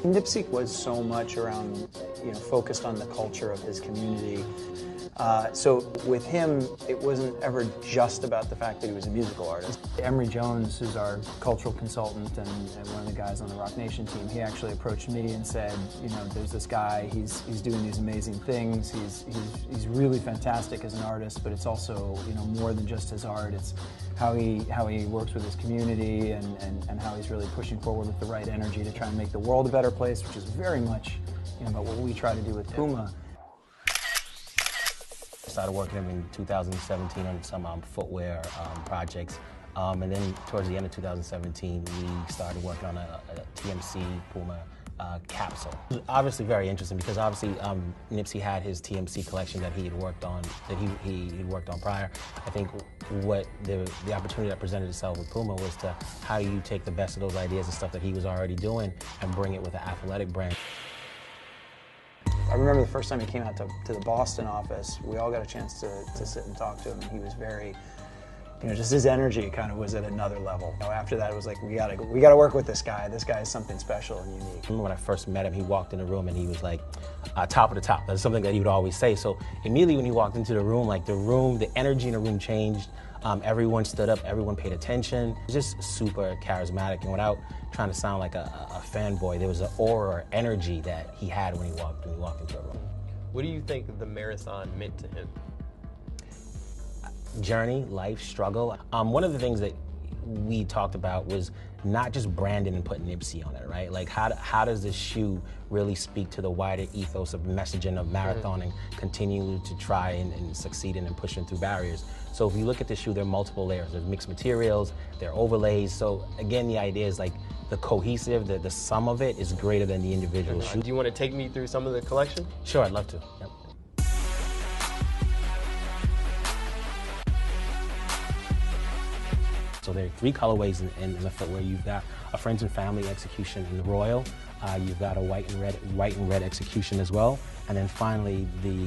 Nipsey was so much around, focused on the culture of his community. So with him, it wasn't ever just about the fact that he was a musical artist. Emery Jones, who's our cultural consultant and one of the guys on the Rock Nation team, he actually approached me and said, there's this guy, he's doing these amazing things, he's really fantastic as an artist, but it's also, more than just his art, it's how he works with his community and how he's really pushing forward with the right energy to try and make the world a better place, which is very much, about what we try to do with Puma. Started working with him in 2017 on some footwear projects. And then towards the end of 2017, we started working on a TMC Puma capsule. It was obviously very interesting because obviously Nipsey had his TMC collection that he had worked on, prior. I think what the opportunity that presented itself with Puma was to how do you take the best of those ideas and stuff that he was already doing and bring it with an athletic brand. I remember the first time he came out to the Boston office, we all got a chance to sit and talk to him, and he was very, just his energy kind of was at another level. After that, it was like, we gotta work with this guy. This guy is something special and unique. When I first met him, he walked in the room and he was like, top of the top. That's something that he would always say. So immediately when he walked into the room, the energy in the room changed. Everyone stood up, everyone paid attention. Just super charismatic, and without trying to sound like a fanboy, there was an aura or energy that he had when he walked into a room. What do you think the marathon meant to him? Journey, life, struggle. One of the things that we talked about was not just branding and putting Nipsey on it, right? Like how does this shoe really speak to the wider ethos of messaging of marathoning, continue to try and succeed in and pushing through barriers. So if you look at the shoe, there are multiple layers. There's mixed materials, there are overlays. So again, the idea is like the cohesive, the sum of it is greater than the individual shoe. Do you want to take me through some of the collection? Sure, I'd love to. Yep. So there are 3 colorways in the footwear. You've got a friends and family execution in the royal. You've got a white and red execution as well. And then finally the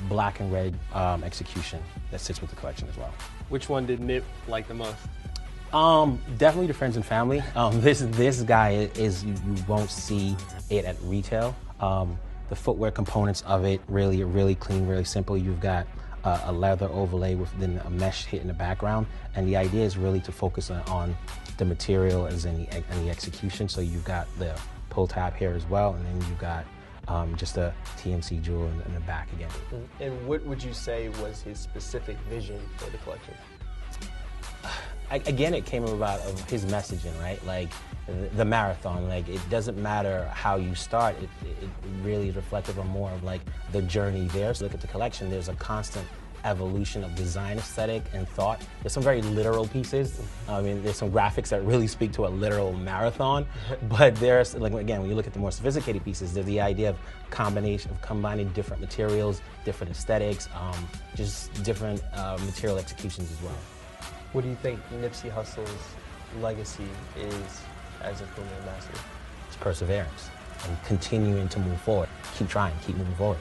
black and red execution that sits with the collection as well. Which one did Nip like the most? Definitely the friends and family. This guy is you won't see it at retail. The footwear components of it really clean, really simple. You've got a leather overlay with then a mesh hit in the background, and the idea is really to focus on the material as in the execution. So you've got the pull tab here as well, and then you've got just a TMC jewel in the back again. And what would you say was his specific vision for the collection? Again, it came about of his messaging, right? Like the marathon, like it doesn't matter how you start, it really is reflective of more of like the journey there. So look at the collection, there's a constant evolution of design aesthetic and thought. There's some very literal pieces. I mean, there's some graphics that really speak to a literal marathon, but there's, like, again, when you look at the more sophisticated pieces, there's the idea of combining different materials, different aesthetics, just different material executions as well. What do you think Nipsey Hussle's legacy is as a Puma ambassador? It's perseverance and continuing to move forward. Keep trying, keep moving forward.